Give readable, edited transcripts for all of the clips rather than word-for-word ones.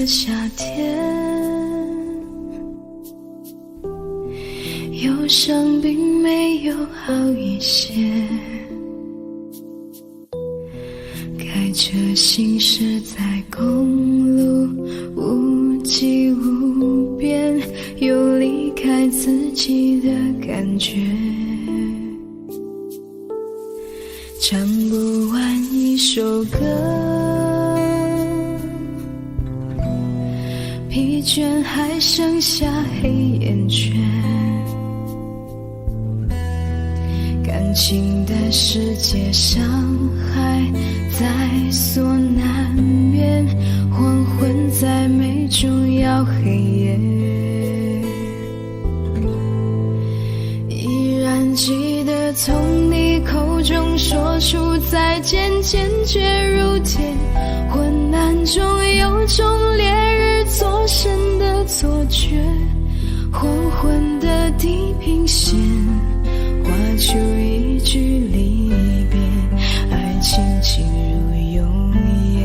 夏天，忧伤并没有好一些，开着行驶在公路，无际无边，有离开自己的感觉，唱不完一首歌，疲倦还剩下黑眼圈，感情的世界伤害在所难免，黄昏再美终要黑夜，依然记得从你口中说出再见，坚决如铁，昏暗中有种烈日灼身的错觉，黄昏的地平线画出一句离别，爱情进入永夜，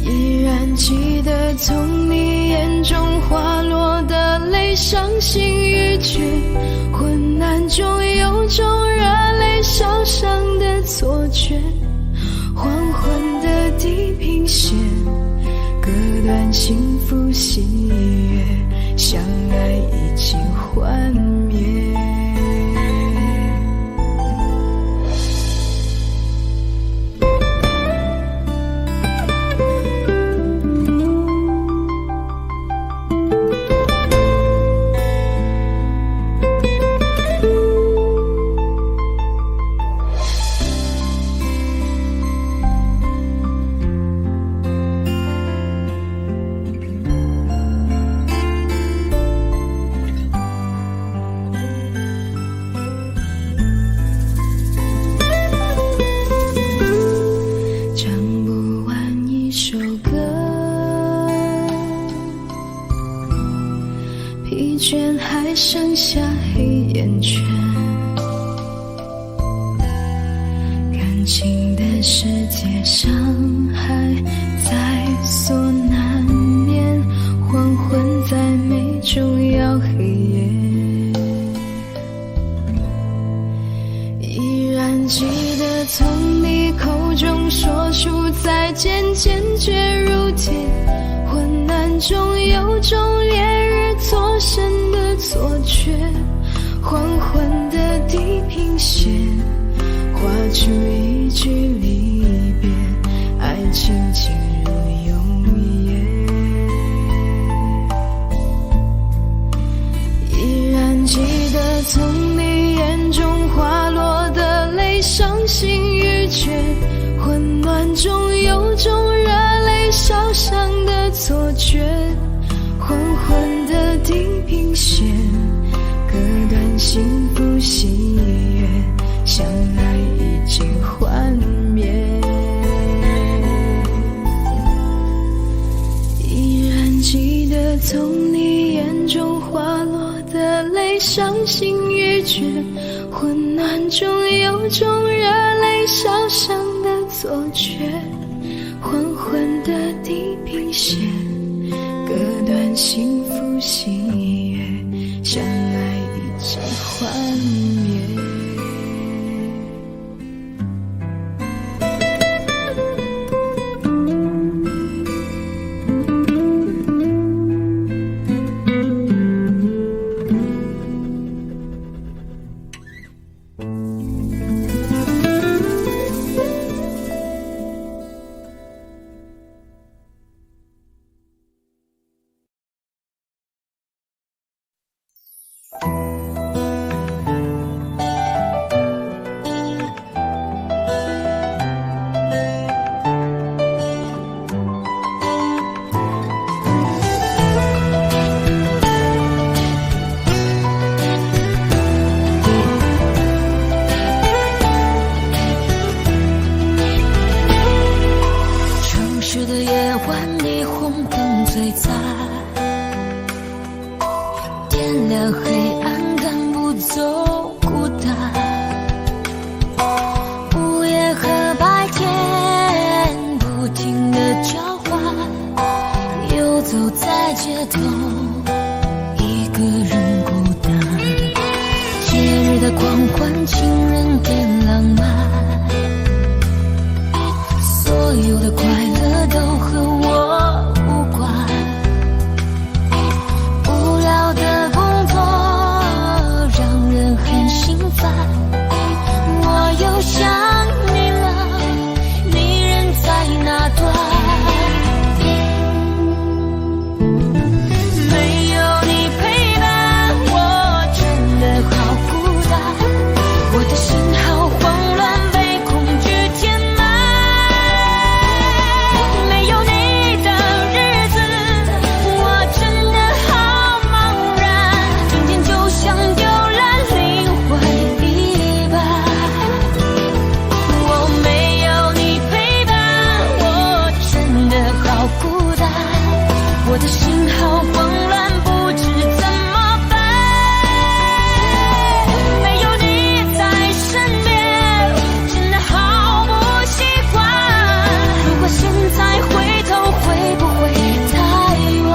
依然记得从你眼中滑落的泪，伤心欲绝，昏暗中有种热泪烧伤的错觉，黄昏的地平线割断幸福喜悦，相爱已经幻灭。疲倦还剩下黑眼圈，感情的世界伤害在所难免，黄昏再美终要黑夜，依然记得从你口中说出再见，坚决如铁，昏暗中有种烈日灼身的错觉，黄昏的地平线画出一句离别，爱情进入永夜，依然记得从你眼中滑落的泪，伤心欲绝，混乱中有种热泪烧伤的错觉，黄昏的地平线割断幸福喜悦，相爱已经幻灭，依然记得从你眼中滑落的泪，伤心欲绝，昏暗中有种热泪烧伤的错觉，黄昏的地平线割断幸福喜悦，相爱已经幻灭。走在街头，一个人孤单。节日的狂欢，情人给浪漫，所有的快乐都和我无关。无聊的工作让人很心烦，我又想你了，你人在哪端？我的心好慌乱，不知怎么办。没有你在身边，真的好不习惯。如果现在回头，会不会太晚？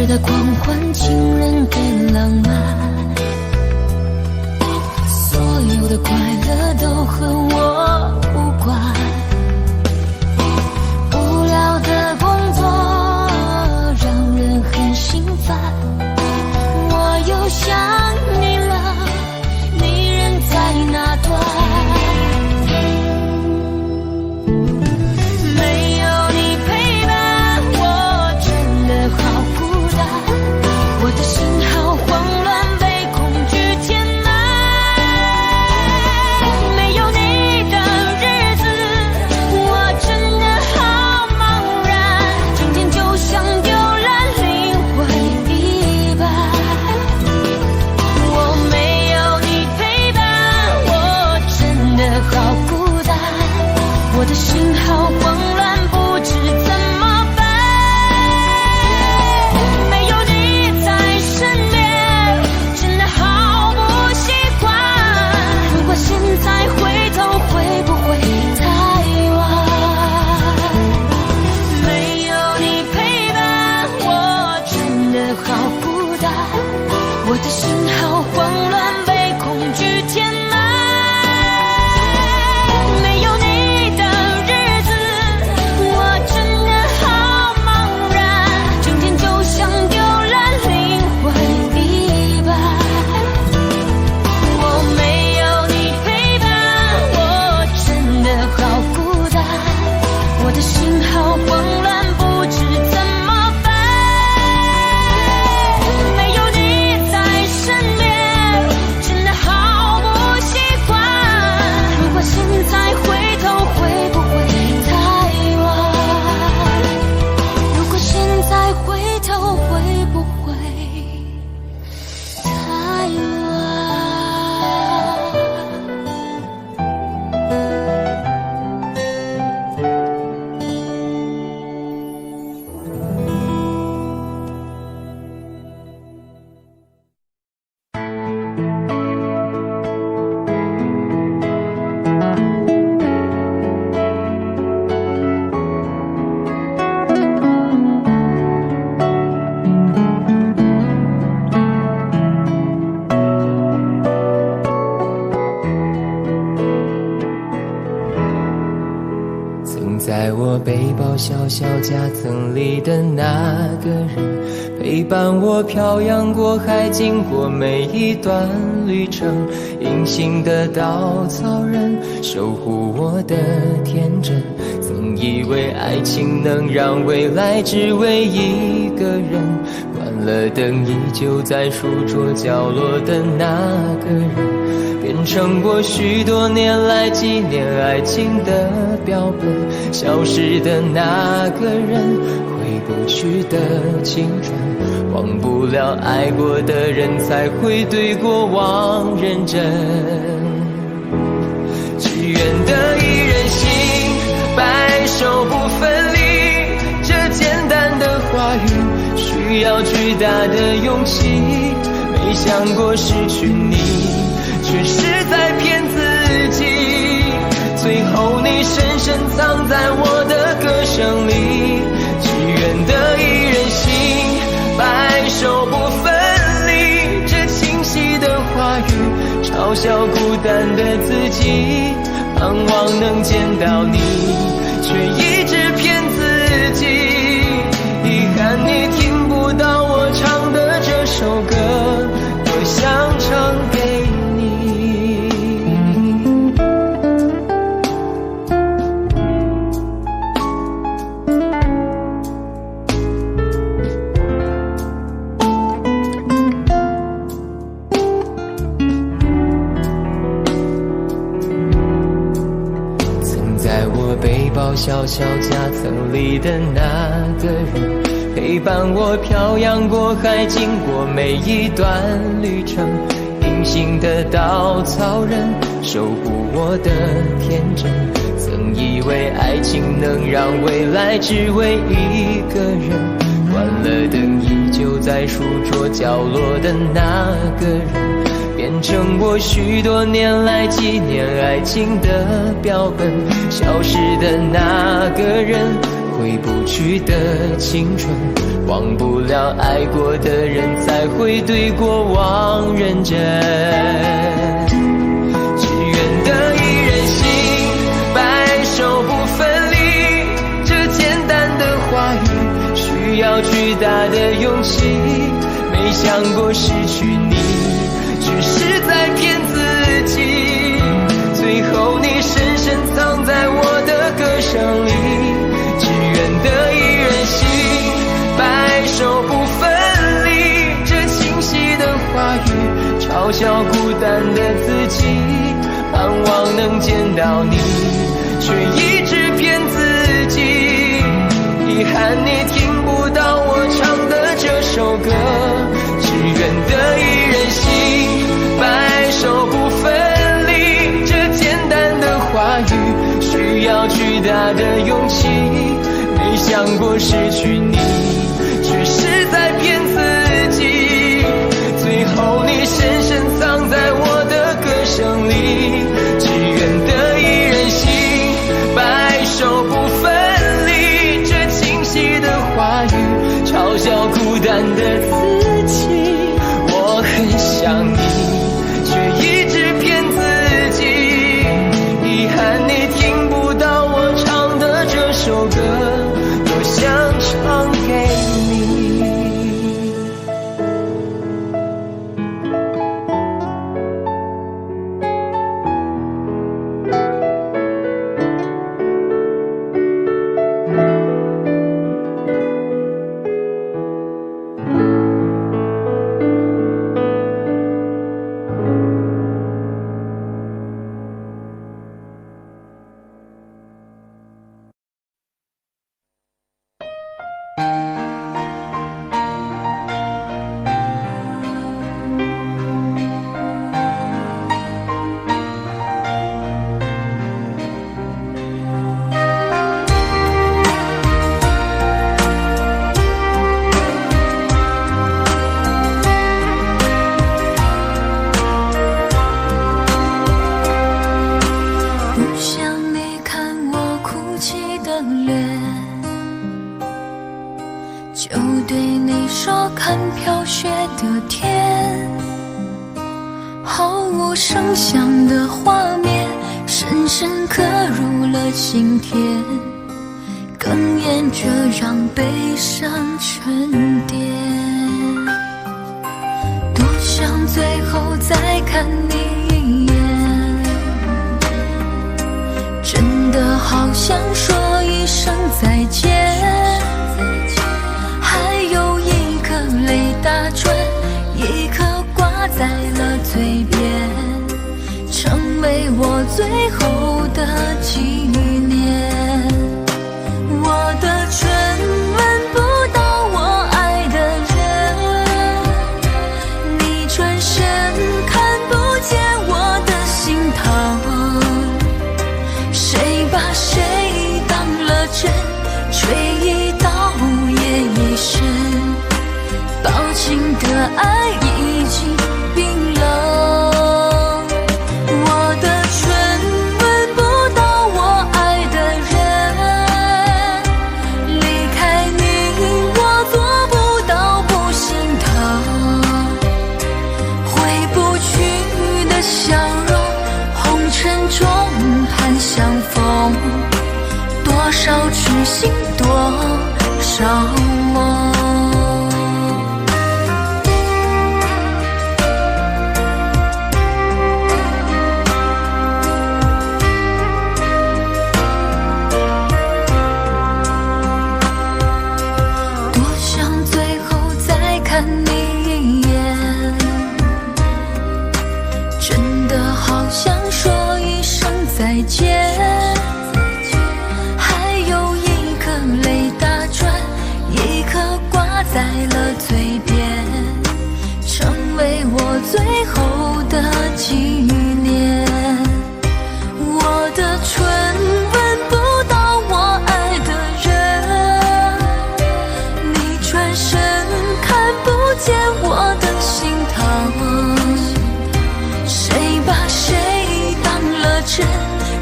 的狂欢，情人给浪漫，所有的快乐都和我无关。无聊的工作让人很心烦，我又想你了，你人在哪端？我的心好慌乱，被恐惧填满。没有你的日子，我真的好茫然。今天就像丢了灵魂一般。我没有你陪伴，我真的好孤单。我的心好慌乱，不知怎么办。现在回头会不会太晚？没有你陪伴，我真的好孤单。我的心好慌乱，被恐惧填满。没有你的日子，我真的好茫然。今天就像丢了灵魂一般。我没好孤单，我的心好慌乱，不知怎么办。没有你在身边，真的好不习惯。如果现在回头，会不会太晚？如果现在回头，会不会太晚？在我背包小小夹层里的那个人，陪伴我漂洋过海，经过每一段旅程。隐形的稻草人，守护我的天真。曾以为爱情能让未来只为一个人，关了灯依旧在书桌角落的那个人，变成我许多年来纪念爱情的标本。消失的那个人，回不去的青春，忘不了爱过的人，才会对过往认真。只愿得一人心，白首不分离。这简单的话语，需要巨大的勇气。没想过失去你，却是在骗自己。最后你深深藏在我的歌声里。只愿得一人心，白首不分离。这清晰的话语，嘲笑孤单的自己。盼望能见到你，却一直骗自己。遗憾你听不到我唱的这首歌，多想唱给你。背包小小夹层里的那个人，陪伴我漂洋过海，经过每一段旅程。隐形的稻草人，守护我的天真。曾以为爱情能让未来只为一个人，关了灯依旧在书桌角落的那个人，变成我许多年来纪念爱情的标本。消失的那个人，回不去的青春，忘不了爱过的人，才会对过往认真。只愿得一人心，白首不分离。这简单的话语，需要巨大的勇气。没想过失去你，只是在骗自己。最后你深深藏在我的歌声里。只愿得一人心，白首不分离。这清晰的话语，嘲笑孤单的自己。盼望能见到你，却一直骗自己。遗憾你听不到我唱的这首歌。只愿得一人心，白首不分离。这简单的话语，需要巨大的勇气。没想过失去你，却是在骗自己。最后你深深藏在我的歌声里。只愿得一人心，白首不分离。这清晰的话语，嘲笑孤单的自己。我很想你，却一直骗自己。遗憾你听不到我唱的这首歌，多想唱给你。我的唇吻不到我爱的人，尘中盼相逢，多少痴心，多少梦。多想最后再看你一眼，真的好想说一声再见，还有一颗泪打转，一颗挂在了嘴边，成为我最后的纪念。我的唇吻不到我爱的人，你转身看不见我的心疼，谁把谁当了真，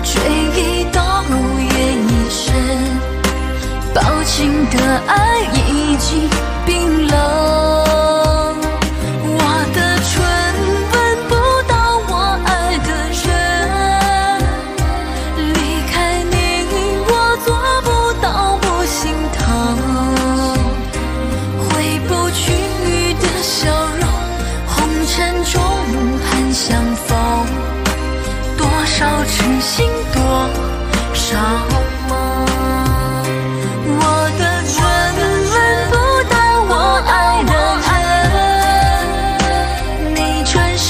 追忆到夜已深，抱紧的爱已经冰冷。我的唇吻不到我爱的人，离开你我做不到不心疼，回不去的笑容，红尘中盼相逢，多少痴心，多少梦。我的唇吻不到我爱的人，你转身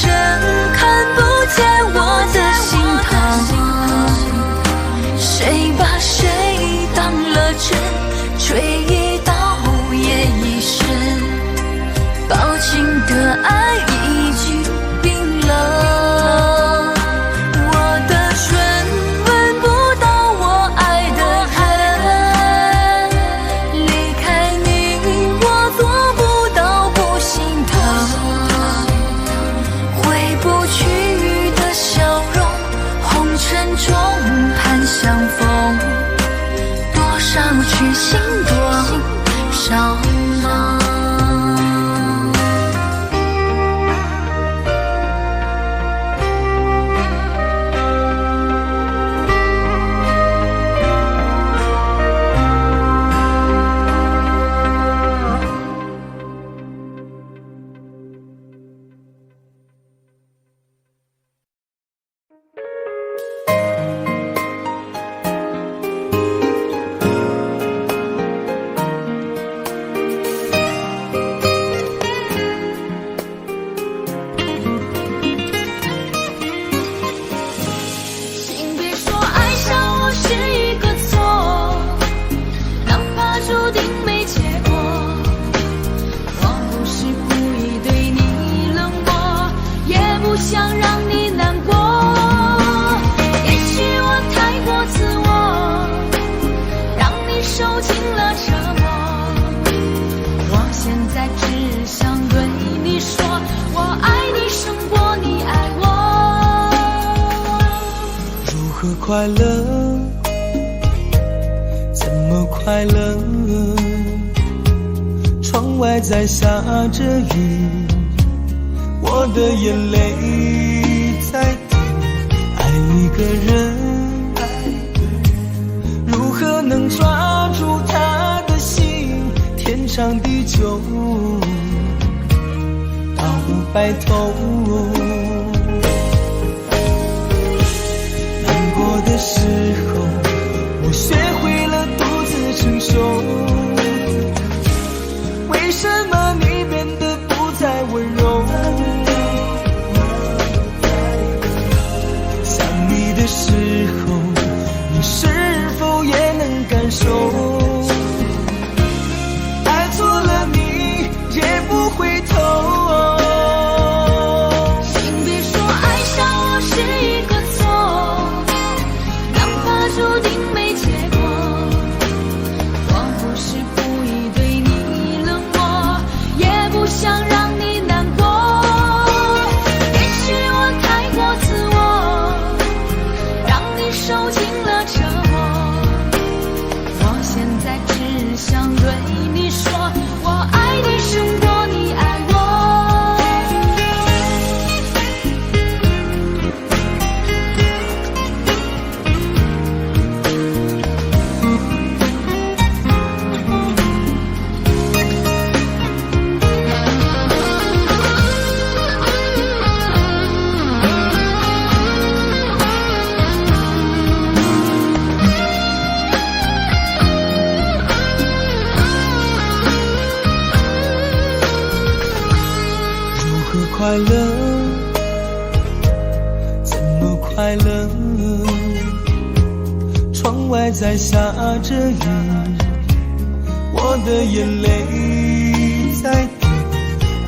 看不见我的心疼，谁把谁当了真，追忆到夜已深，抱紧的爱已经冰冷。我的唇吻不到我爱的人，离开你我做不到不心疼，回不去的笑容，红尘中盼相逢，多少痴心，多少梦。请别说爱上我是一个错，哪怕注定没结果，我不是故意对你冷漠，也不想让你难过。也许我太过自我，让你受尽了折磨，我现在只想对你说，我爱你胜过你爱我。如何快乐？怎么快乐？窗外在下着雨，我的眼泪在滴。爱一个人，如何能抓住他的心？天长地久，到白头。的时候，我学会了独自承受。为什么你变得不再温柔？想你的时候，你是否也能感受？爱错了你也不回头。请别说爱上我是一个注定没结果，我不是故意对你冷漠，也不想让你难过。也许我太过自我，让你快乐，怎么快乐？窗外在下着雨，我的眼泪在滴。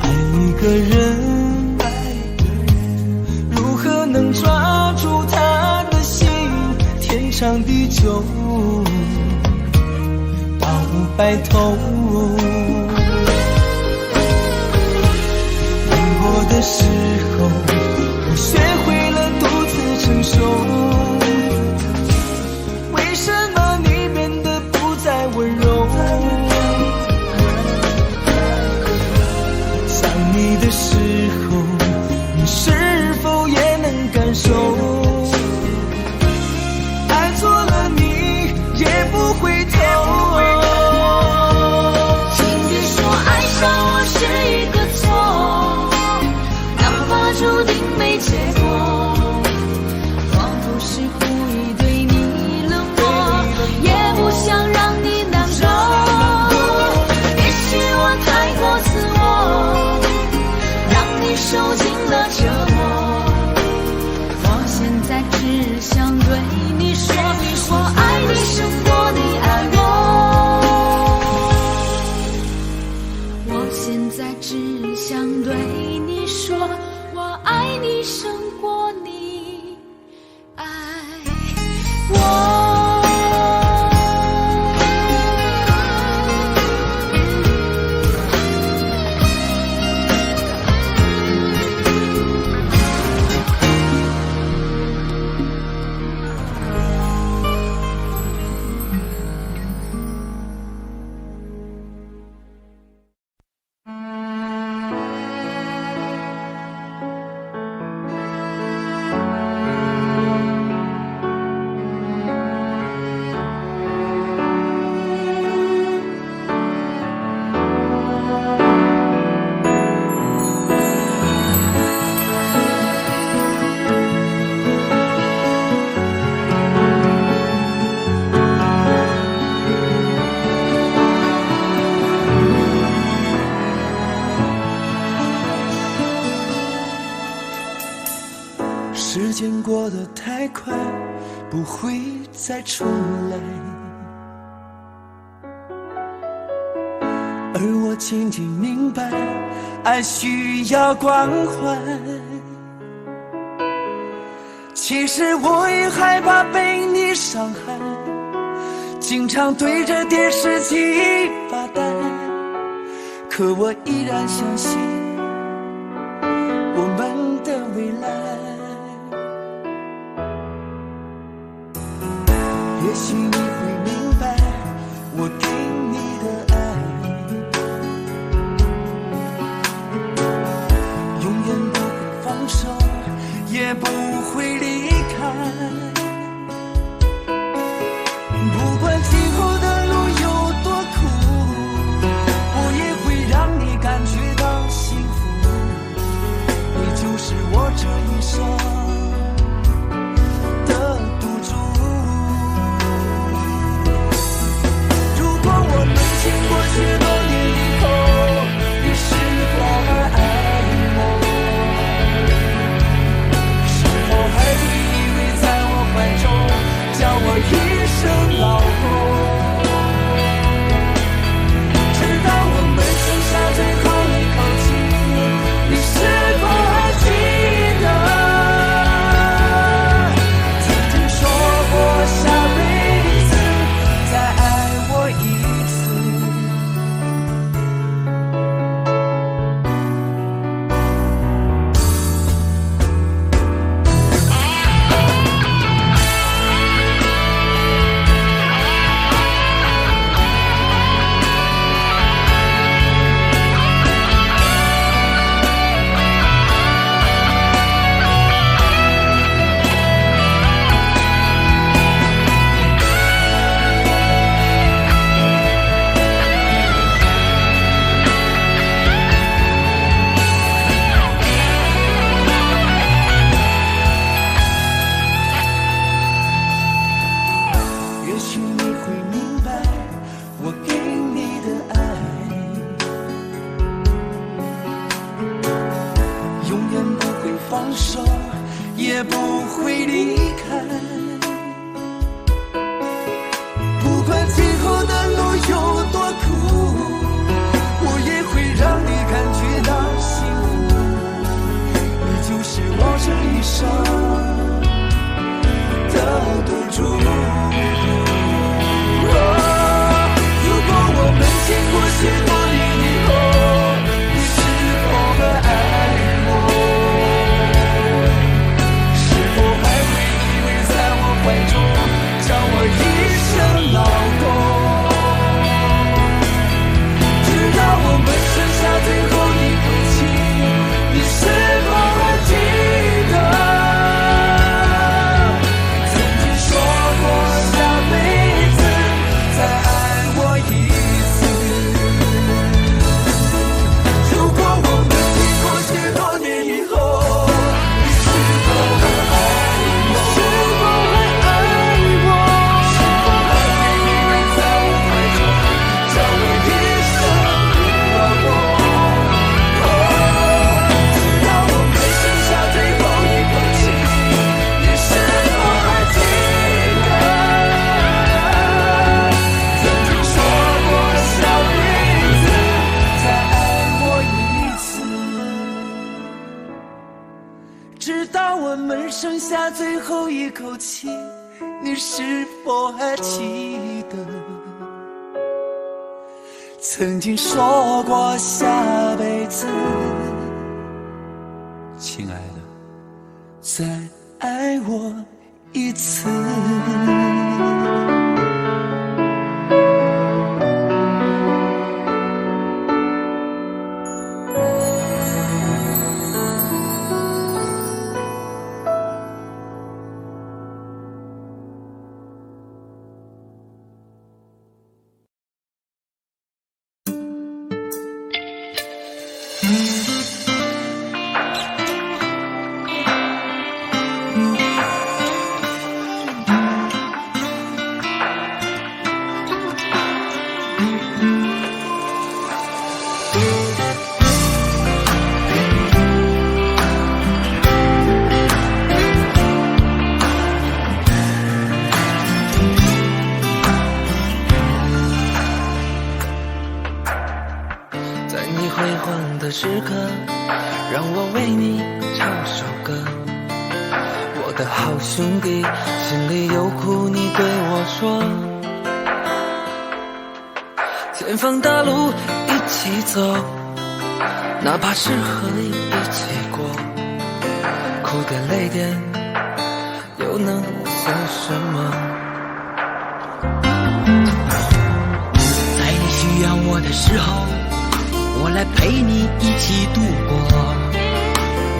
爱一个人，如何能抓住他的心？天长地久，到白头。难过的时候，我学会了独自承受。为什么你变得不再温柔？想你的时候，你是否也能感受？爱错了你也不回头。请别说爱上我是一个错，哪怕注定没结果。我不是故意对你冷漠，也不想让你难受。也许我太过自我，让你受尽了折磨。我现在只想对你说，我爱你胜过你爱我。我现在只想对你说，我爱你胜过你爱我。时间过得太快，不会再重来，而我渐渐明白，爱需要关怀。其实我也害怕被你伤害，经常对着电视机发呆，可我依然相信我们的未来。也许你会明白我给你的爱，永远不会放手，也不会离开。不管今后的路有多苦，我也会让你感觉到幸福。你就是我这一生的赌注。口气，你是否还记得曾经说过下辈子？亲爱的，再爱我一次。的时刻，让我为你唱首歌。我的好兄弟，心里有苦你对我说。前方大路一起走，哪怕是河一起过，哭点累点又能算什么？在你需要我的时候，我来陪你一起度过。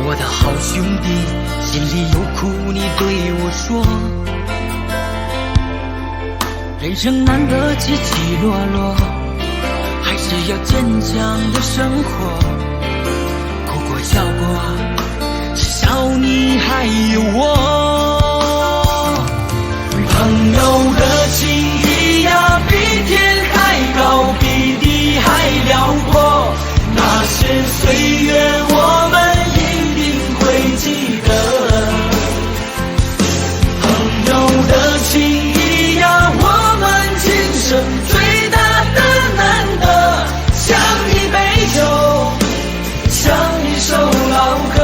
我的好兄弟，心里有苦你对我说。人生难得起起落落，还是要坚强的生活。哭过笑过，至少你还有我。朋友的情谊呀，比天还高，比地还辽阔。那些岁月我们一定会记得。朋友的情谊呀，我们今生最大的难得，像一杯酒，像一首老歌。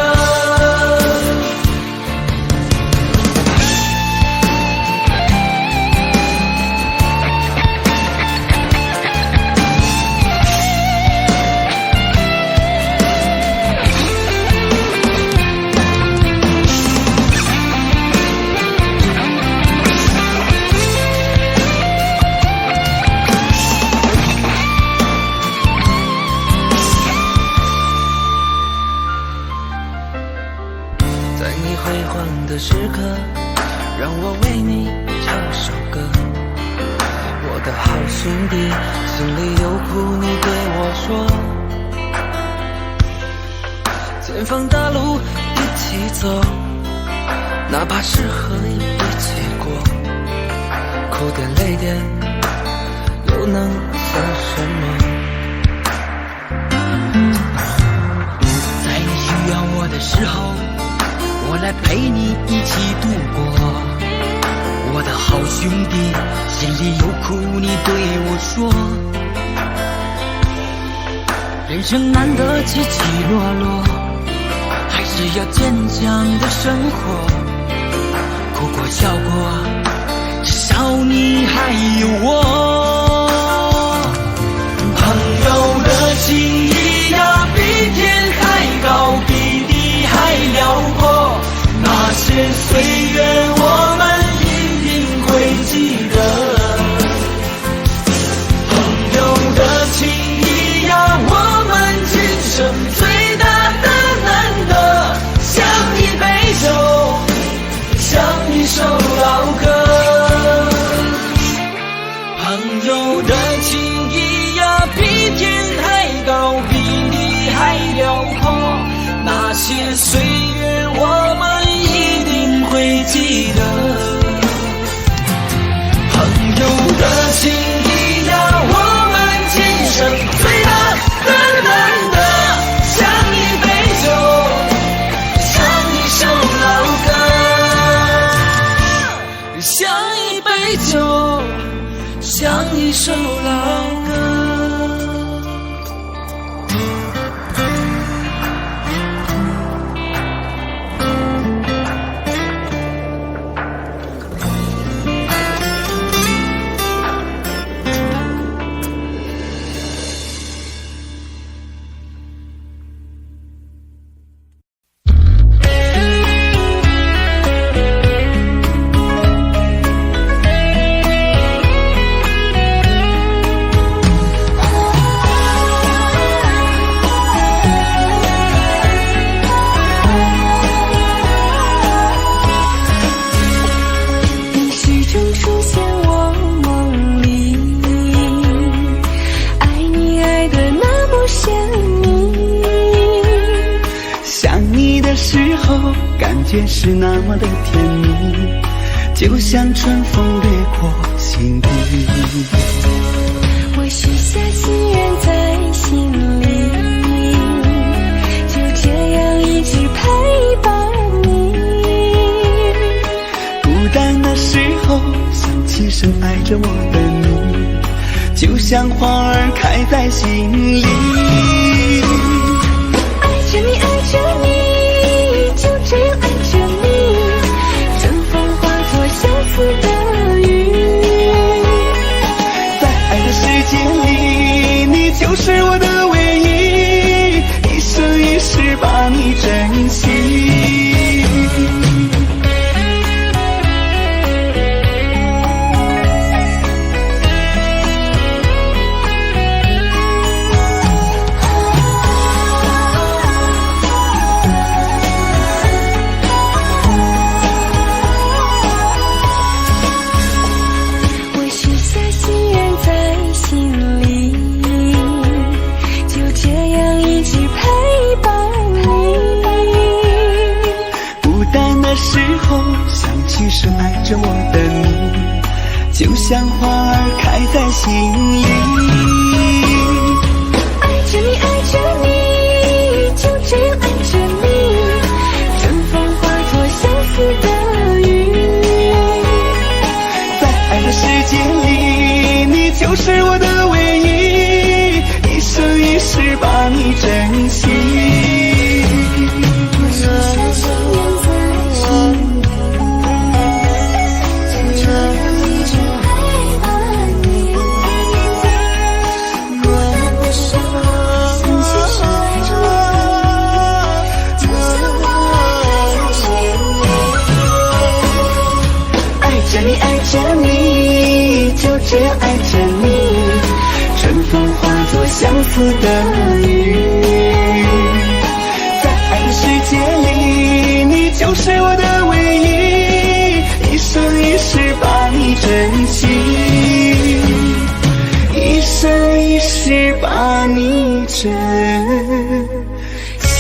的时刻，让我为你唱首歌。我的好兄弟，心里有苦你对我说。前方大路一起走，哪怕是河一起过，哭点累点又能算什么？在你需要我的时候，我来陪你一起度过。我的好兄弟，心里有苦你对我说。人生难得起起落落，还是要坚强的生活。哭过笑过，至少你还有我。朋友的情谊呀，比天还高，比地还辽阔。那些岁月我们一定会记得。朋友的情谊呀，我们今生最大的难得，像一杯酒，像一首老歌。朋友的情谊呀，比天还高，比地还辽阔。那些岁月我们一定会记得。朋友的情谊呀，我们今生最大的难得，像一杯酒，像一首老歌，像一杯酒，像一首老歌。界是那么的甜蜜，就像春风掠过心底。我许下心愿在心里，就这样一直陪伴你。孤单的时候想起深爱着我的你，就像花儿开在心里。爱着你爱着你，就这样爱着你，春风化作相思的雨。在爱的世界里，你就是我的唯一，一生一世把你珍惜。深爱着我的你，就像花儿开在心里。爱着你爱着你，就这样爱着你，春风化作相思的雨。在爱的世界里，你就是我的唯一，一生一世把你珍惜。爱着你，就这样爱着你，春风化作相思的雨。在爱的世界里，你就是我的唯一，一生一世把你珍惜，一生一世把你珍惜。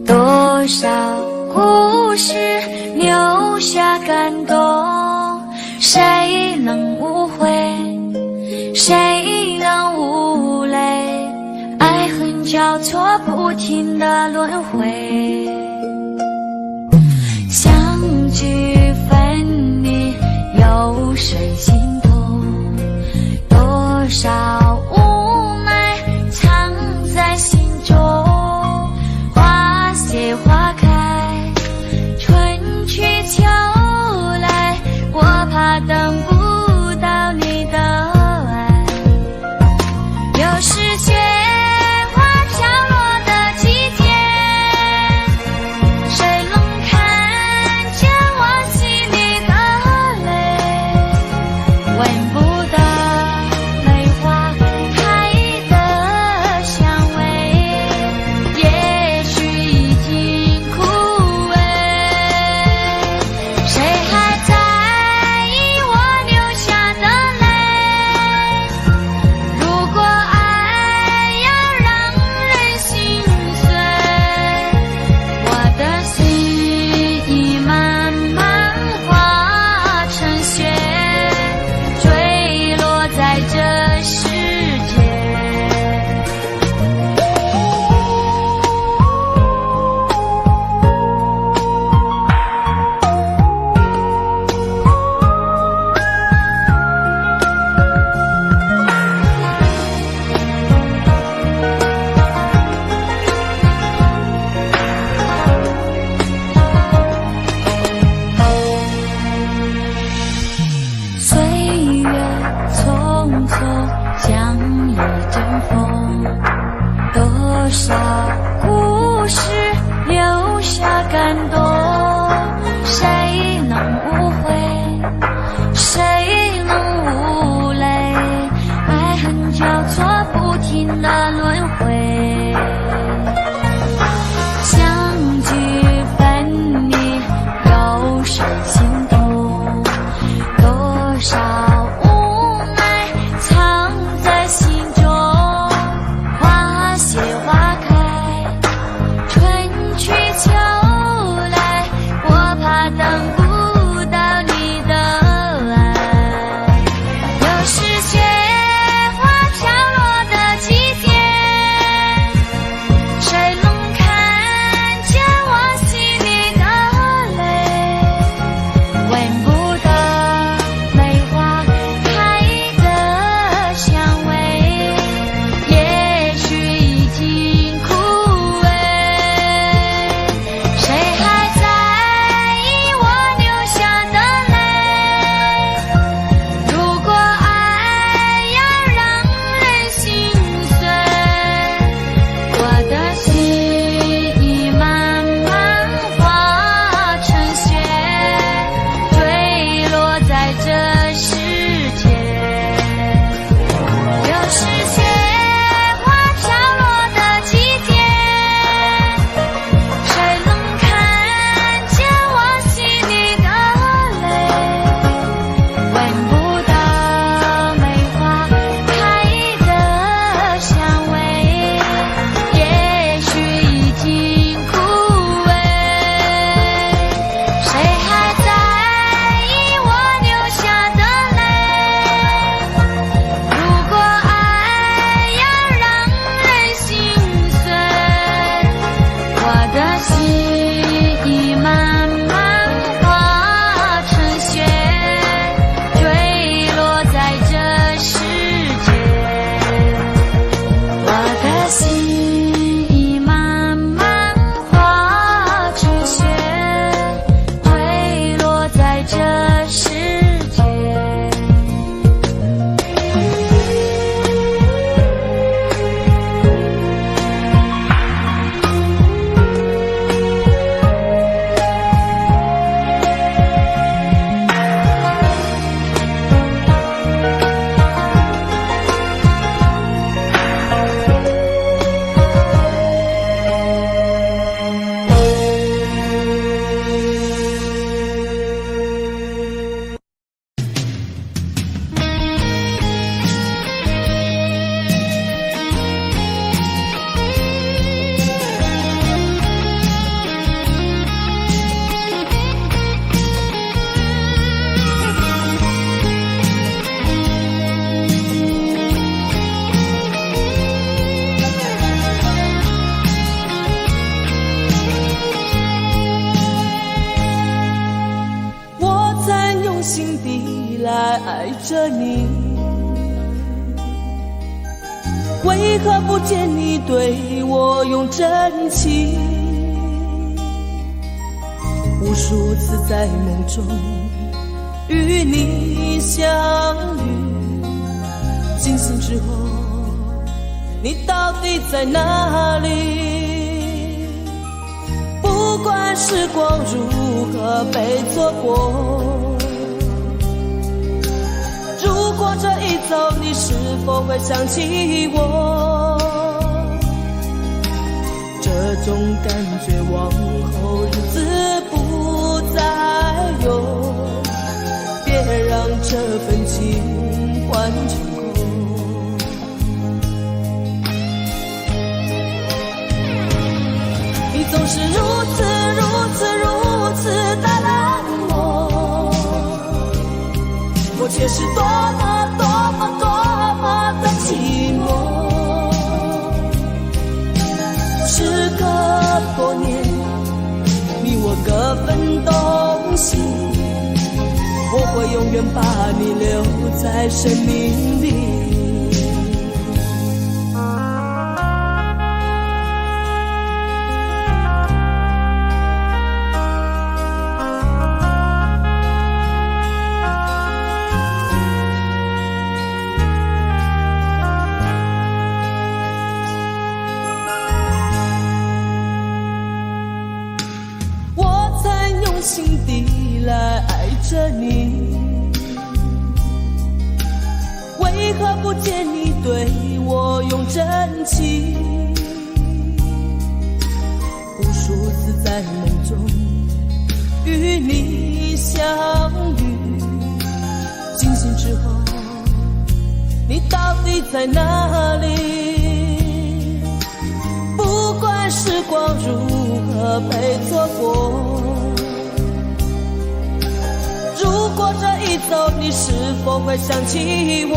多少故事留下感动，谁能无悔，谁能无泪，爱恨交错不停的轮回，相聚分离有谁心痛，多少无奈藏在心中，花开，春去秋来，我怕等不到你的爱。又是雪花飘落的季节，谁能看见我心里的泪？闻不得泪花匆匆像一阵风，多少故事留下感动，谁能无悔，谁能无泪，爱恨交错不停的轮回，相聚分离有谁心动，多少无奈藏在心中，花谢花开，春去秋来，我怕等不到你的爱。又是雪花飘落的季节，谁能看见我心里的泪？闻不得梅花开的香味，也许已经枯萎，谁还在意我流下的泪？如果爱要让人心碎，我的心已慢慢化成雪，坠落在这世界。又是雪花飘落的季节，谁能看见我心里的泪？闻不到梅花开的香味，也许已经枯萎，谁还在意我流下的泪？如果爱要让人心碎，我的心已慢慢化成雪，坠落在这世界。我的心已慢慢化成雪，坠落在这世界。我在用心地来爱着你，为何不见你对我用真情？无数次在梦中与你相遇，惊醒之后，你到底在哪里？不管时光如何被错过，如果这一走，你是否会想起我？这种感觉往后日子不再有，别让这份情换成空。你总是如此的冷漠，我却是多么的寂寞。时隔多年，你我各分东西，我会永远把你留在生命里。着你，为何不见你对我用真情？无数次在梦中与你相遇，惊醒之后，你到底在哪里？不管时光如何被错过，如果这一走，你是否会想起我？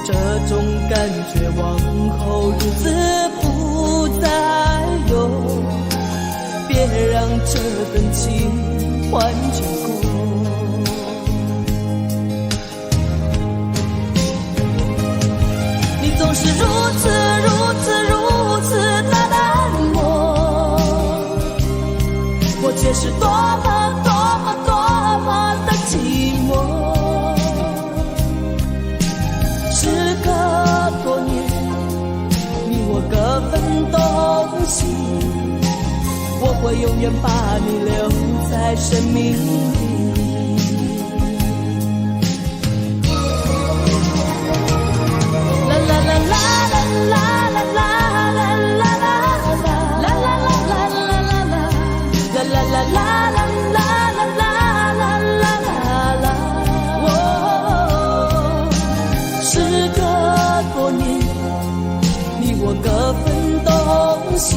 这种感觉往后日子不再有，别让这份情换结果。你总是如此的淡漠，我却是多么的寂寞。时隔多年，你我各分东西，我会永远把你留在生命里。啦啦啦啦啦啦啦啦啦啦啦啦啦啦啦啦啦。各分东西，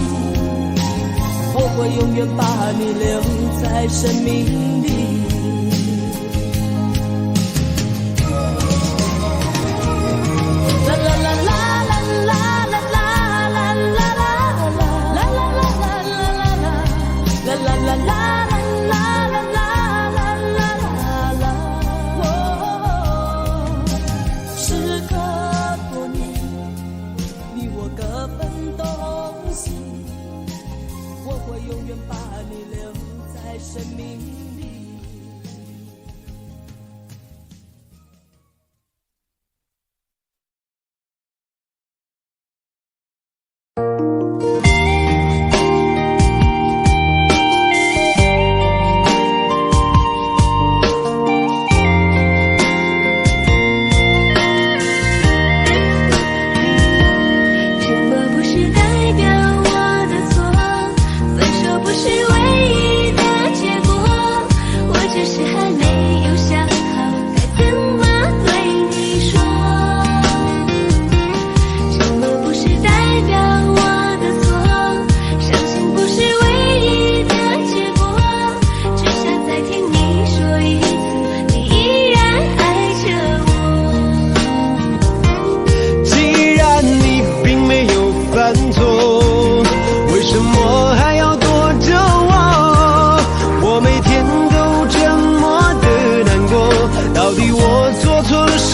我会永远把你留在生命里。啦啦啦啦啦啦啦啦啦啦啦啦啦啦啦啦。永远把你留在生命里。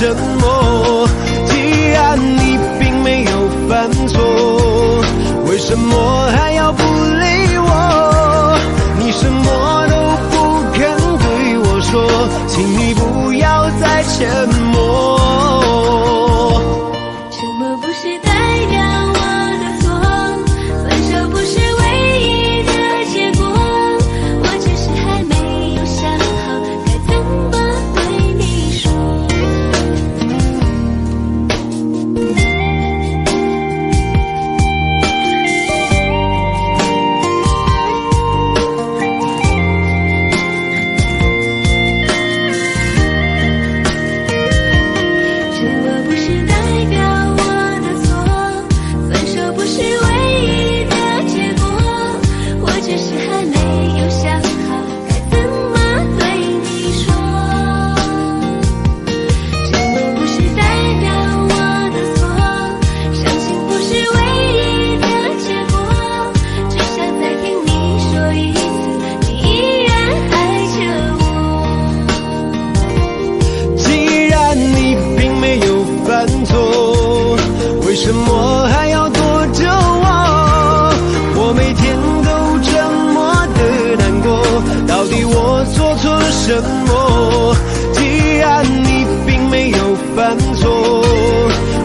什么？既然你并没有犯错，为什么还要不理我？你什么都不肯对我说，请你不要再沉默。沉默不是代表我的错，分手不是唯一的结果，我只是还没有想好该怎么对你说。为什么还要躲着我？我每天都这么的难过，到底我做错了什么？既然你并没有犯错，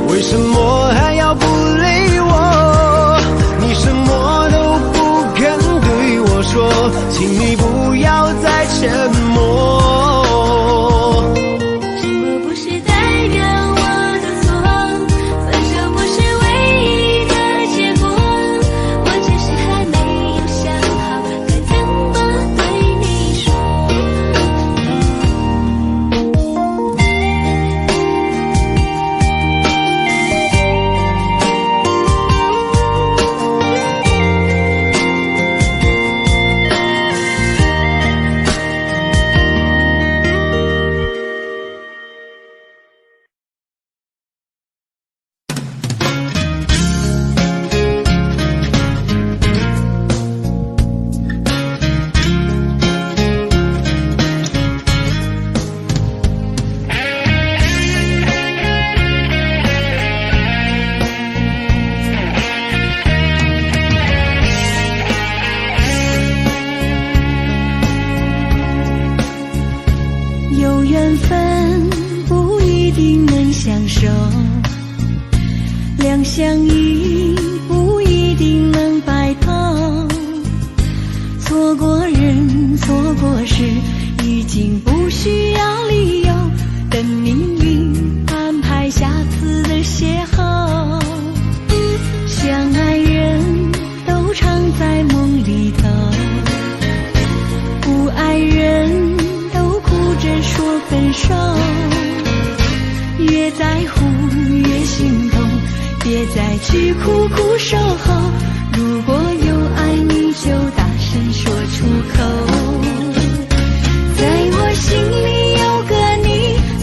为什么还要不理我？你什么都不肯对我说，请你不要有缘分不一定能相守，两相依不一定能白头。错过人，错过事，已经不需要理由，等命运安排下次的邂逅。相爱人都常在梦里头，不爱人都哭着说分手。越在乎越心痛，别再去苦苦守候。如果有爱你就大声说出口。在我心里有个你，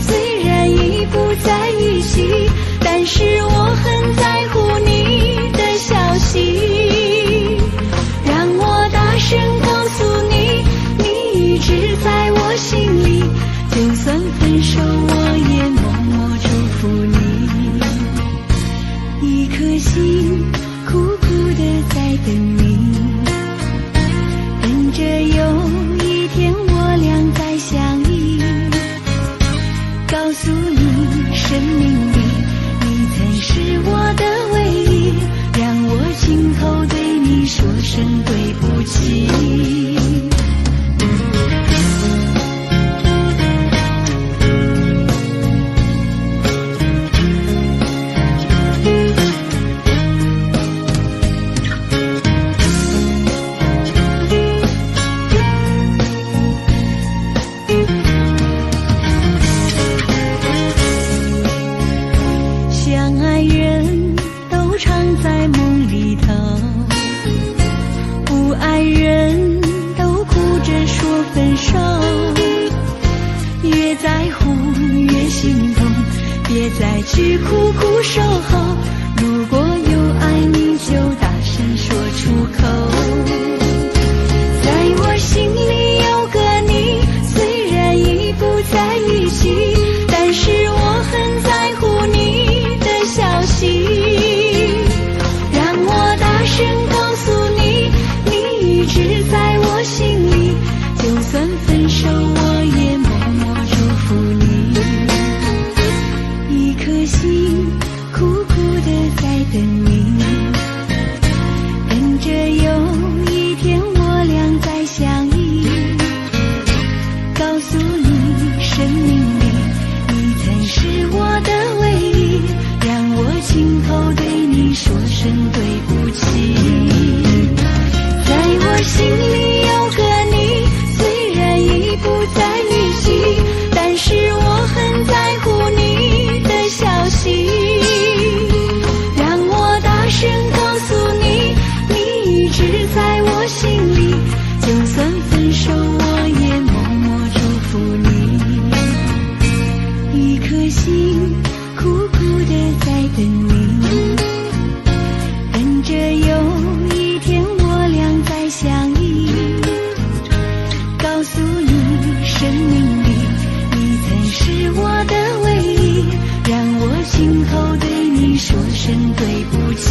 虽然已不在一起，但是我很在乎你的消息。让我大声告诉你，你一直在我心里，就算分手我也默默祝福你。一颗心苦苦地在等你，等着有一天我俩再相依。告诉你生命里你曾是我的唯一，让我亲口对你说声对不起。相爱人都常在梦里头，不爱人都哭着说分手。越在乎越心痛，别再去苦苦守候。如果有爱你就大声说出口。在我心里有个你，虽然已不在一起，但是我很在乎你的消息。让我大声告诉你，你一直在我心里，就算分手我也默默祝福你。一颗心苦苦地在等你，等着有一天我俩再相依。告诉你生命里你曾是我的唯一，让我亲口对你说声对不起。在我心里有个你，虽然已不在一起，但是我很在乎你的消息。让我大声告诉你，你一直在我心里，就算分手我也默默祝福你。一颗心苦苦地在等你，等着有一天我俩再相依。告诉你生命里你曾是我的唯一，让我亲口对你说声对不起。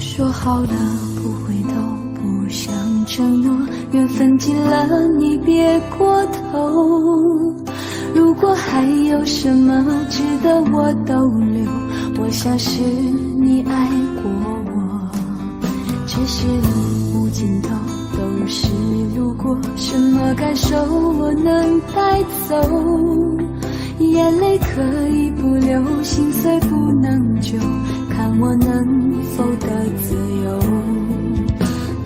说好了不回头，不想承诺，缘分尽了你别过头。如果还有什么值得我逗留，我想是你爱过我。只是路无尽头，都是路过，什么感受我能带走？眼泪可以不流，心碎不能救，看我能否得自由。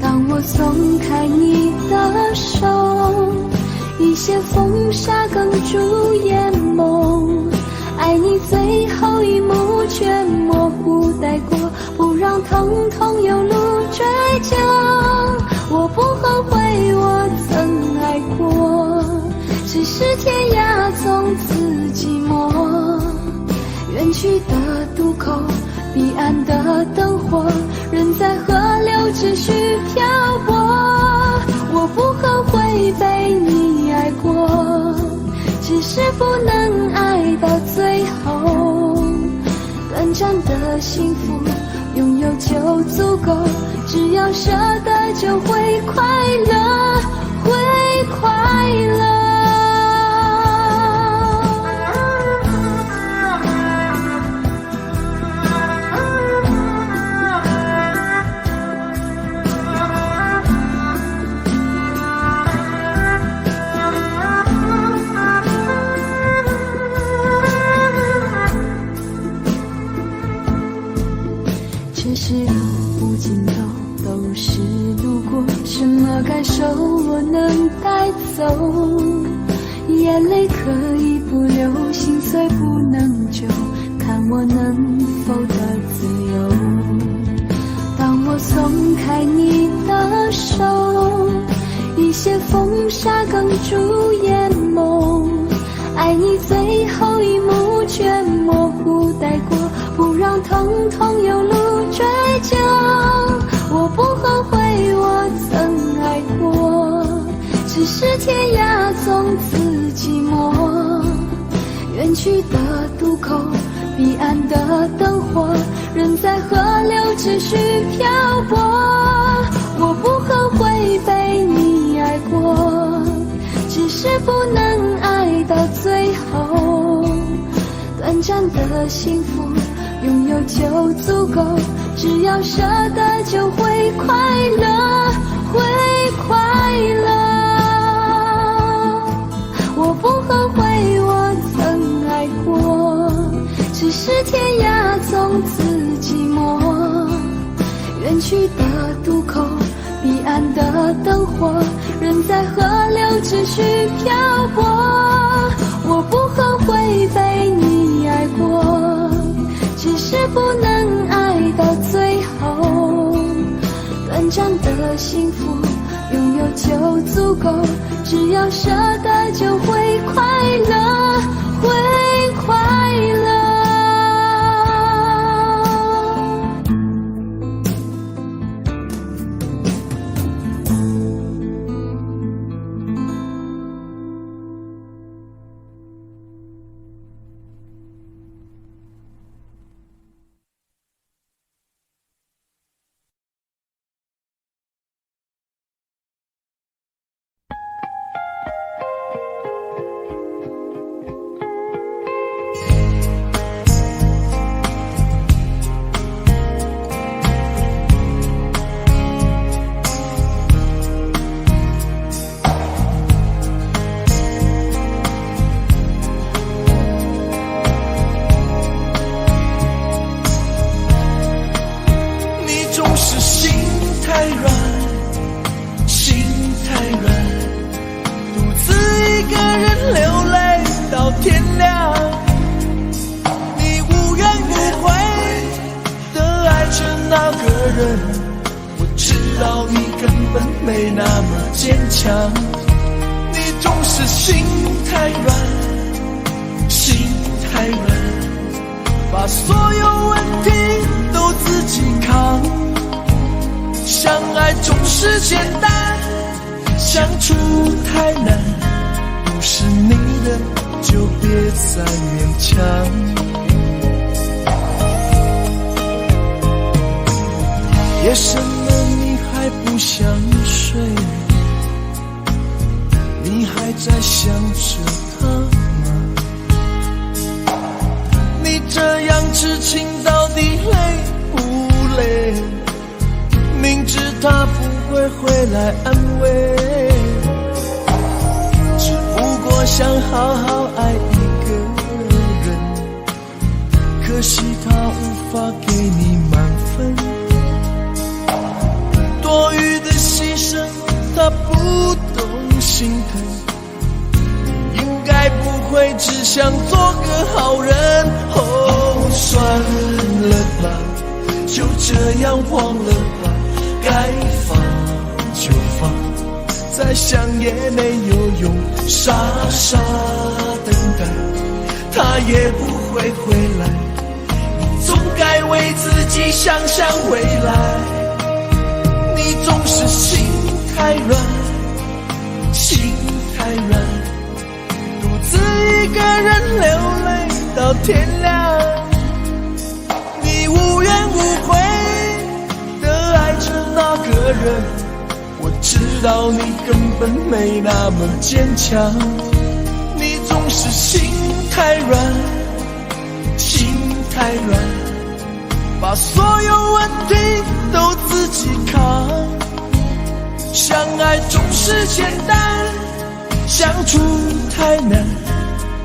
当我松开你的手，一些风沙哽住眼眸，爱你最后一幕通通有路追究。我不后悔我曾爱过，只是天涯从此寂寞。远去的渡口，彼岸的灯火，人在河流只需漂泊。我不后悔被你爱过，只是不能爱到最后。短暂的幸福拥有就足够，只要舍得就会快乐，会快乐。这是路不尽头，都是路过，什么感受我能带走？眼泪可以不流，心碎不能救，看我能否得自由。当我松开你的手，一些风沙哽住眼眸，爱你最后一幕却模糊带过，不让通通有路追究。我不后悔我曾爱过，只是天涯从此寂寞。远去的渡口，彼岸的灯火，人在河流只需漂泊。我不后悔被你爱过，只是不能爱到最后。短暂的幸福拥有就足够，只要舍得就会快乐，会快乐。我不后悔我曾爱过，只是天涯从此寂寞。远去的渡口，彼岸的灯火，人在河流只需漂泊。我不后悔被你爱过，只是不能爱到最后。短暂的幸福拥有就足够，只要舍得就会快乐，会快乐。我知道你根本没那么坚强，你总是心太软，心太软，把所有问题都自己扛。相爱总是简单，相处太难，不是你的就别再勉强。夜深了你还不想睡，你还在想着他吗？你这样痴情到底累不累？明知他不会回来安慰，只不过想好好爱一个人，可惜他无法给你满分，多余的牺牲他不懂心疼，应该不会只想做个好人。哦，算了吧，就这样忘了吧，该放就放，再想也没有用，傻傻等待，他也不会回来，你总该为自己想想未来，你总是心太软，心太软，独自一个人流泪到天亮，你无怨无悔地爱着那个人，我知道你根本没那么坚强，你总是心太软，心太软，把所有问题都自己扛，相爱总是简单，相处太难，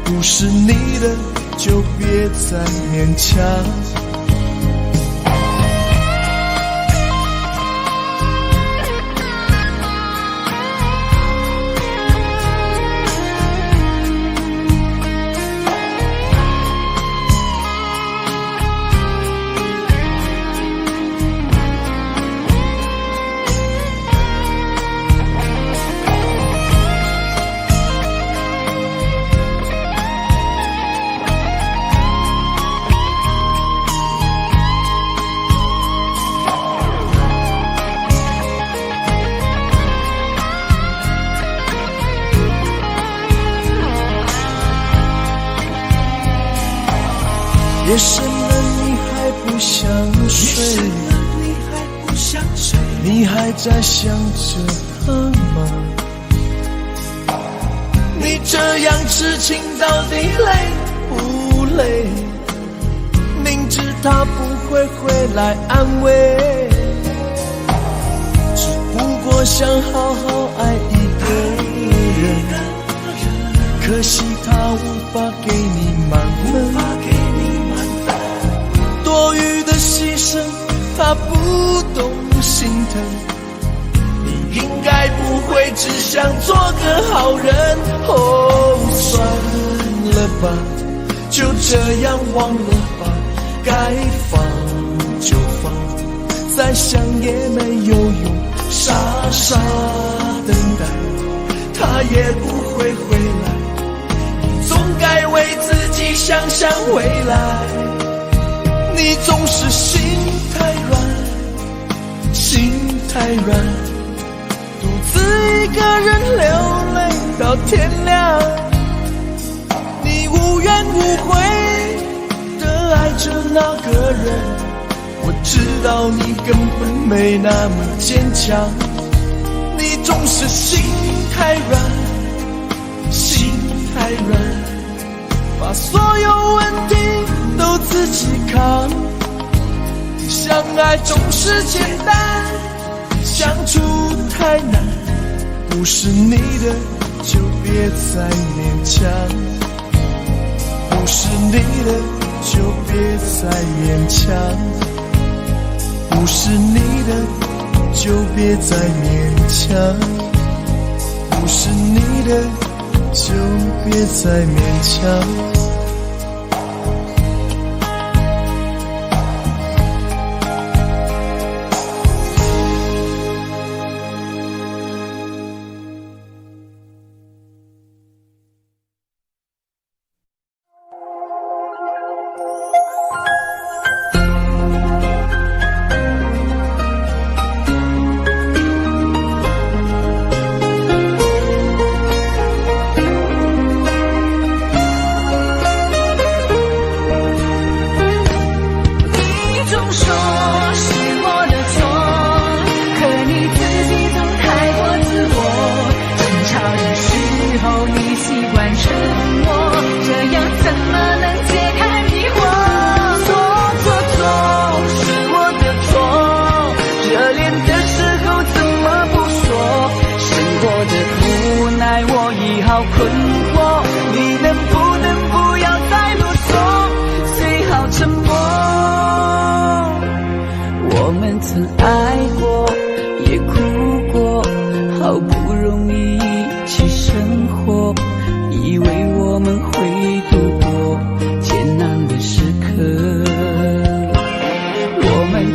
不是你的就别再勉强。夜深了你还不想睡，你还在想着他吗？你这样痴情到底累不累？明知他不会回来安慰，只不过想好好爱一个人，可惜他无法给你满分，多余的牺牲他不懂心疼，你应该不会只想做个好人，哦，算了吧，就这样忘了吧，该放就放，再想也没有用，傻傻等待，他也不会回来，你总该为自己想想未来，你总是心太软，心太软，独自一个人流泪到天亮，你无怨无悔地爱着那个人，我知道你根本没那么坚强，你总是心太软，心太软，把所有问题都自己扛，相爱总是简单，相处太难，不是你的就别再勉强，不是你的就别再勉强，不是你的就别再勉强，不是你的就别再勉强。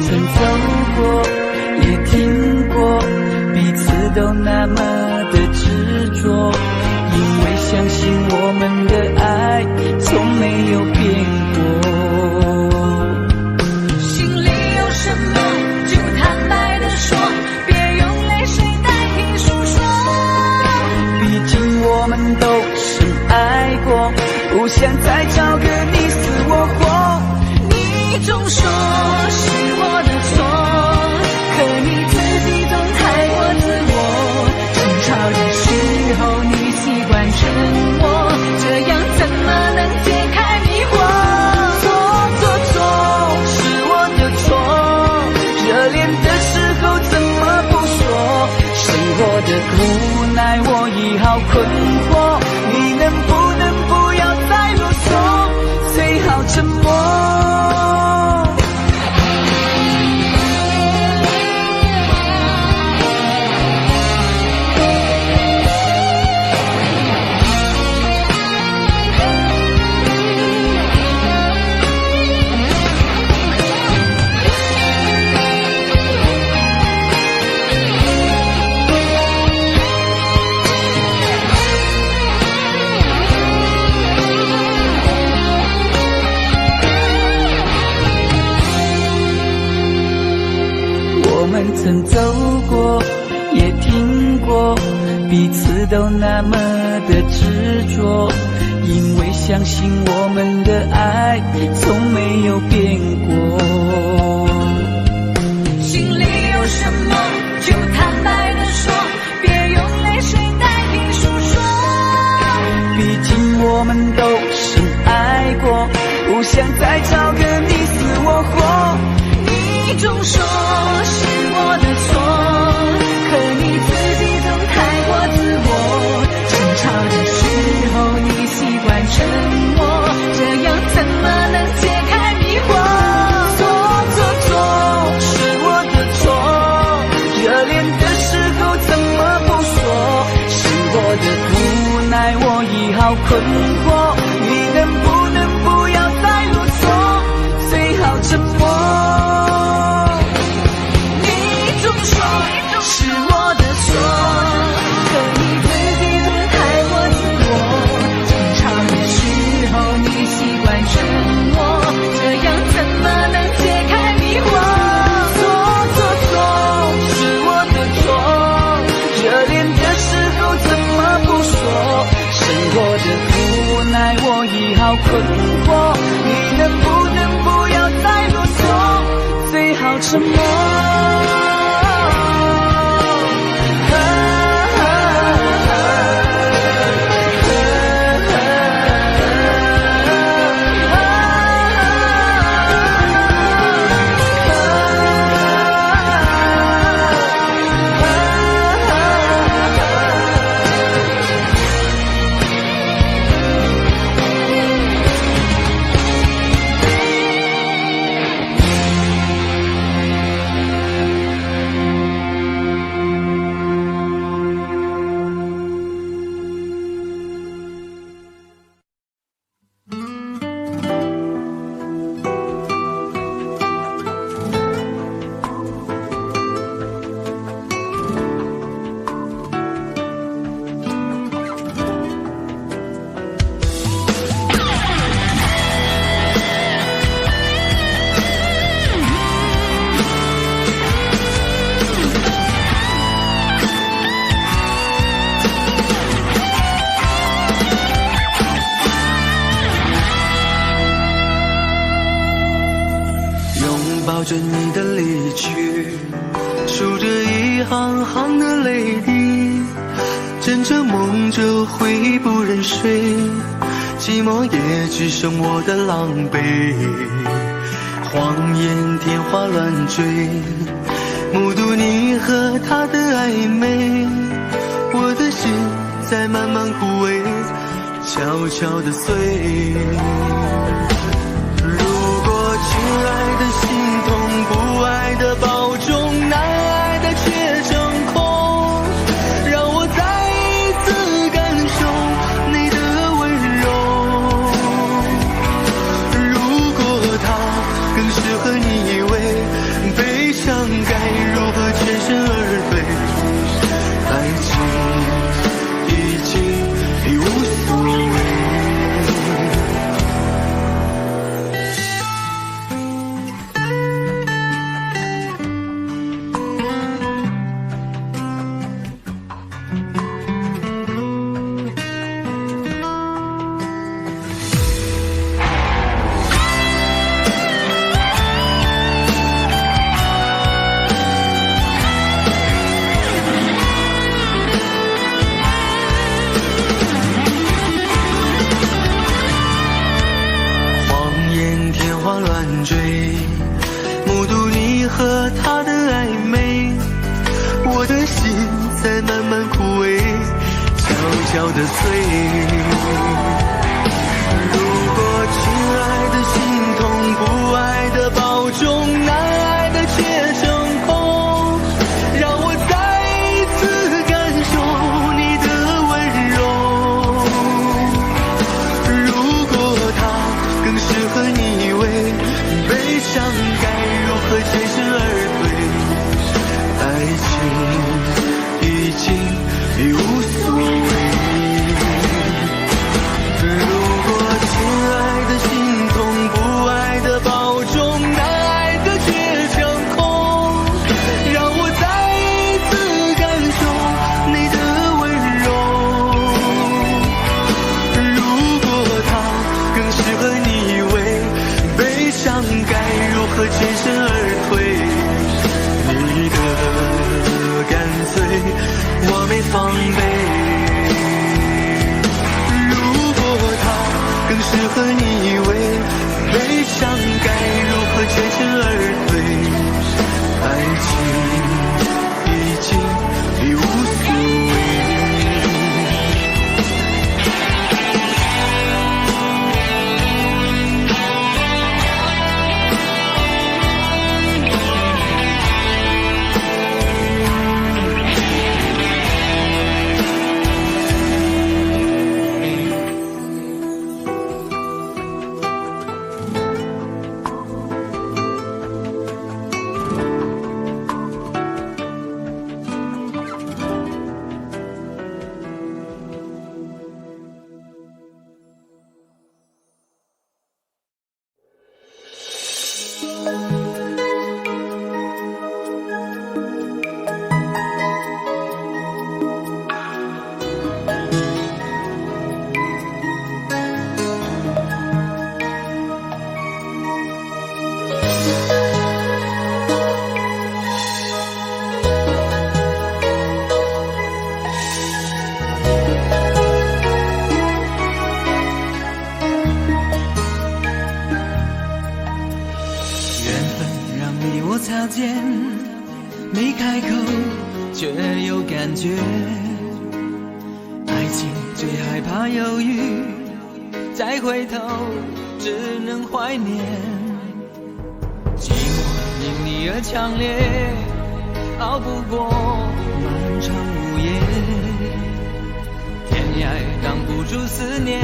曾在过，也听过，彼此都那么的执着，因为相信我们的爱从没有变过。心里有什么就坦白地说，别用泪水代替诉说。毕竟我们都深爱过，不想再找个你死我活。你总说是我的错，可你自己总太过自我。争吵的时候你习惯沉默，这样怎么能解开迷惑？错是我的错，热恋的时候怎么不说？生活的无奈我已好困惑，你能不要再啰嗦，最好沉默。我们曾走过，也听过，彼此都那么的执着，因为相信我们的爱从没有变过。心里有什么就坦白地说，别用泪水代替诉说。毕竟我们都深爱过，不想再找个你死我活。你总说是我的错，可你自己总太过自我。争吵的时候你习惯沉默，这样怎么能解开迷惑？错是我的错，热恋的时候怎么不说？生活的无奈我已好困惑，你能不要再啰嗦，最好沉默。是我的错，可你自己总太过自我。争吵的时候你习惯沉默，这样怎么能解开迷惑？错是我的错，热恋的时候怎么不说？生活的无奈我已好困惑，你能不要再啰嗦，最好沉默。抱着你的离去，数着一行行的泪滴，枕着梦着回忆不忍睡，寂寞也只剩我的狼狈。谎言天花乱坠，目睹你和他的暧昧，我的心在慢慢枯萎，悄悄地碎。亲爱的心痛，不爱的保重，难爱的却成空，让我再一次感受你的温柔。如果他更适合你以为悲伤和他的暧昧，我的心在慢慢枯萎，悄悄地碎。如果亲爱的心痛，不爱的保重，难爱的却成空，让我再一次感受你的温柔。如果他更适合你为悲伤，该如何全身而退？爱情已经已无所谓。全身而退，你的干脆我没防备。如果他更适合你为悲伤，该如何全身而退？爱情已经已无所谓。擦肩，没开口，却有感觉。爱情最害怕犹豫，再回头只能怀念。寂寞因你而强烈，熬不过漫长午夜。天涯挡不住思念，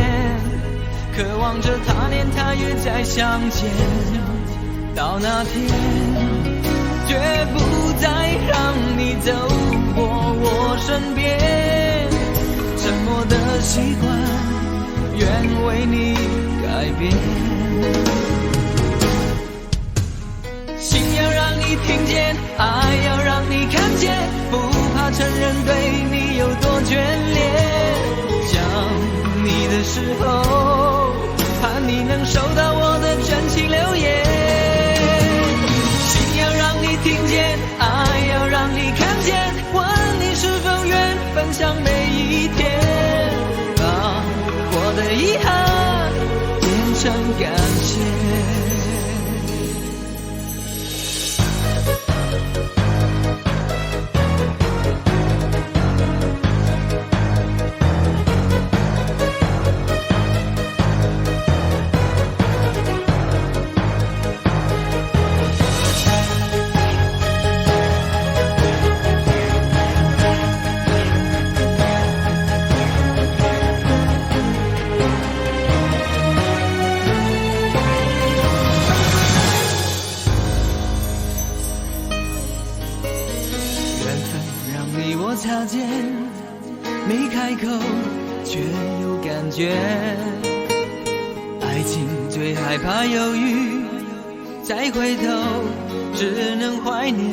渴望着他年他月再相见。到那天，绝不再让你走过我身边，沉默的习惯愿为你改变。心要让你听见，爱要让你看见，不怕承认对你有多眷恋。想你的时候，盼你能收到我的真情留言。听见，爱要让你看见，问你是否愿分享每一天，把我的遗憾变成感谢。擦肩，没开口，却有感觉。爱情最害怕犹豫，再回头只能怀念。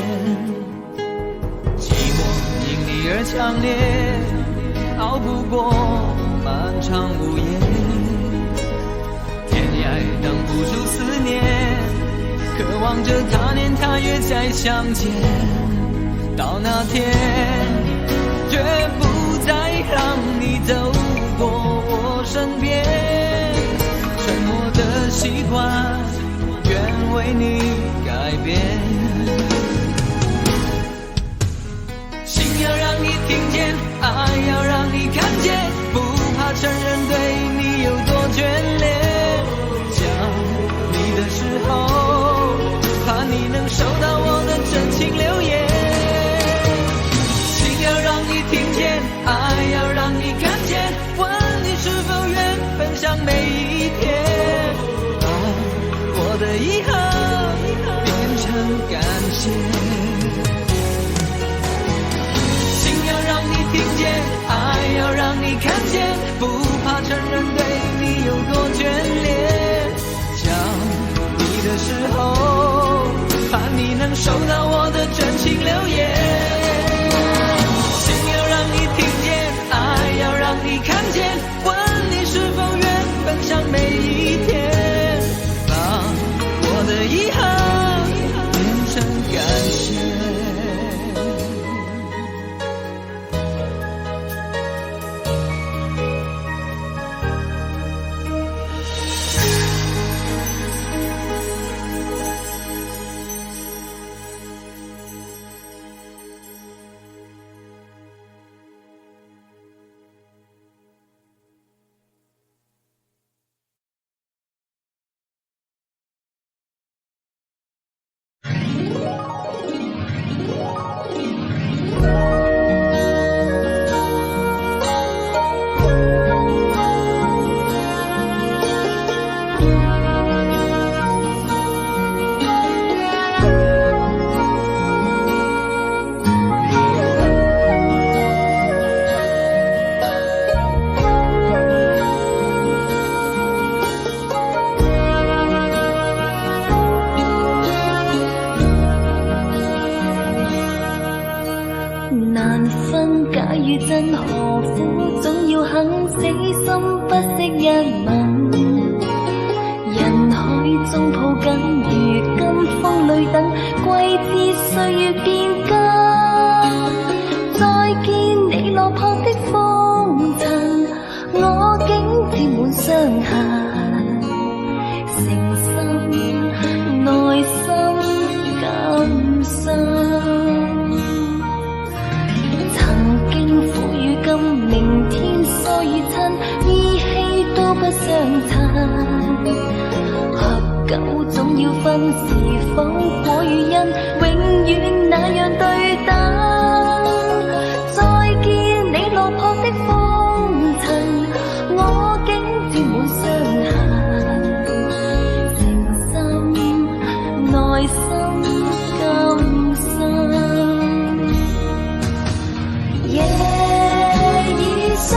寂寞因你而强烈，熬不过漫长午夜。天涯挡不住思念，渴望着他年他月再相见。到那天，绝不再让你走过我身边，沉默的习惯愿为你改变。與真，何苦總要肯死心不息一吻？人海中抱緊，如今風裏等，季節歲月變更。再見你落魄的風塵，我竟沾滿傷痕，誠心內心感傷。曾經苦與甘，明天疏與親，依稀都不相襯。合久總要分，是否果與因，永遠那樣對等。再見你落魄的風塵，我竟沾滿傷痕，誠心內心感傷。夜已深，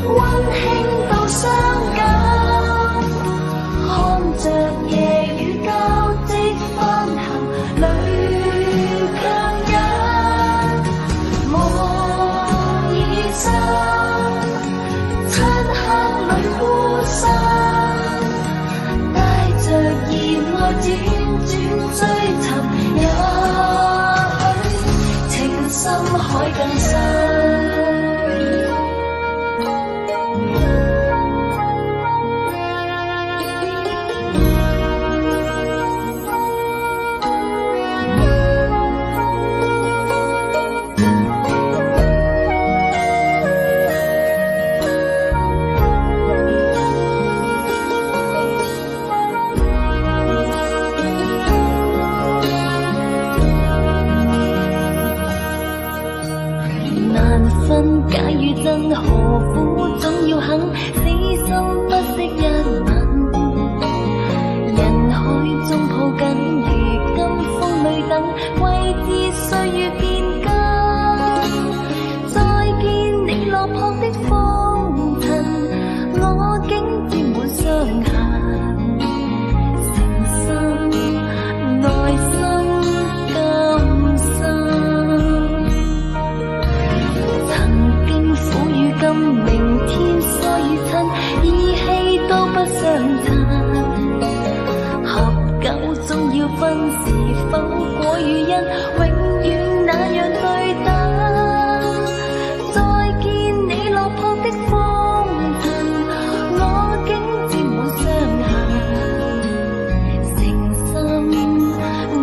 溫馨到傷感，看着夜雨交織翻行，淚強忍。夢已深，漆黑裏孤身，帶着熱愛輾轉追尋，也許情深海更深。假與真，何苦總要肯死心不息一吻？人海中抱緊，如今風裏等，季節歲月變更。再見你落魄的風塵，我竟沾滿傷痕，誠心內心感傷。今明天疏與親，依稀都不相襯。合久總要分，是否果與因，永遠那樣對等。再見你落魄的風塵，我竟沾滿傷痕，誠心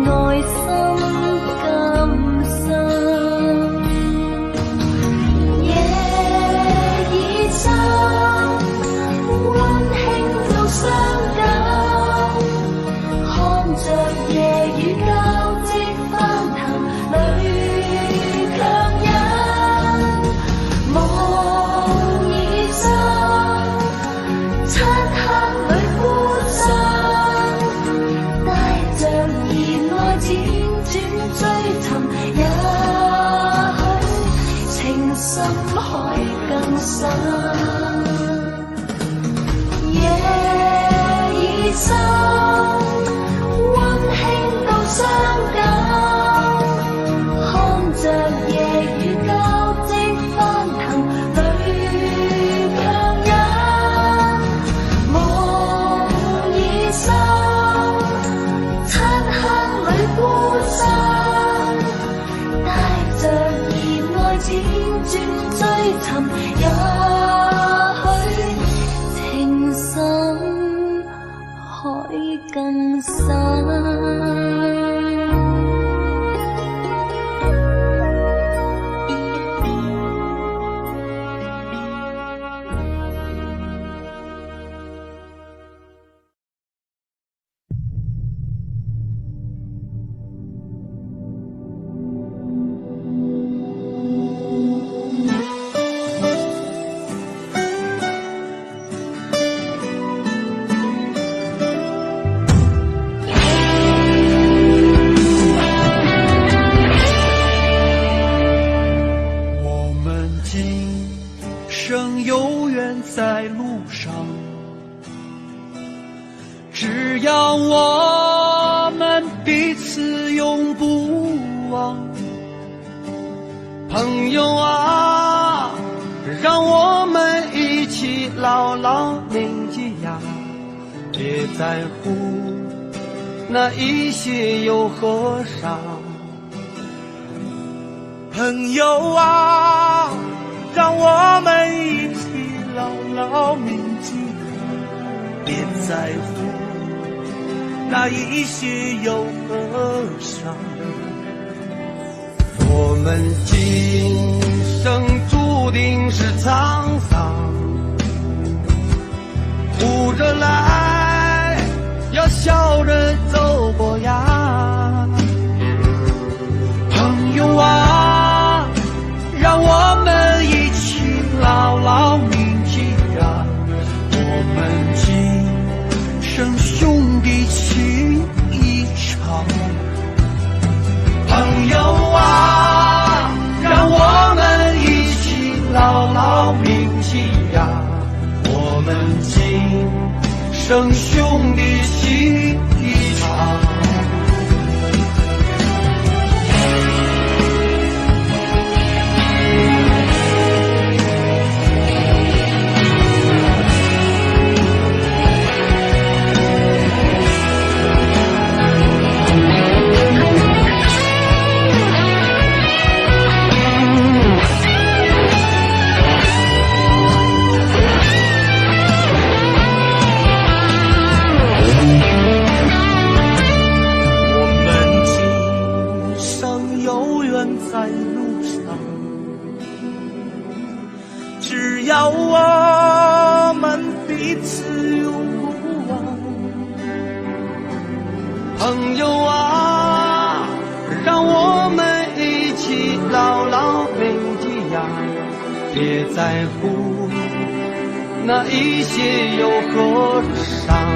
內心感傷。溫馨到傷感，看着夜雨交織翻騰，淚強忍。夢已深，漆黑裏孤身，帶着熱愛輾轉追尋，也許情深海更深。夜已深，溫馨到傷感，看着夜雨交織翻騰，淚強忍。夢已深，漆黑裏孤身，帶着熱愛輾轉追尋，也情深海更深。在路上，只要我们彼此永不忘，朋友啊，让我们一起牢牢铭记呀，别在乎那一些又何伤。朋友啊，让我们一起牢牢铭记，别在乎那一些又何伤。我们今生注定是沧桑，哭着来，要笑着走过呀。朋友啊，让我们一起牢牢铭记呀，我们今生兄弟情一场。朋友啊，让我们一起牢牢铭记呀，我们今生兄弟情一场。在路上，只要我们彼此永不忘。朋友啊，让我们一起牢牢铭记呀，别在乎那一些又何伤。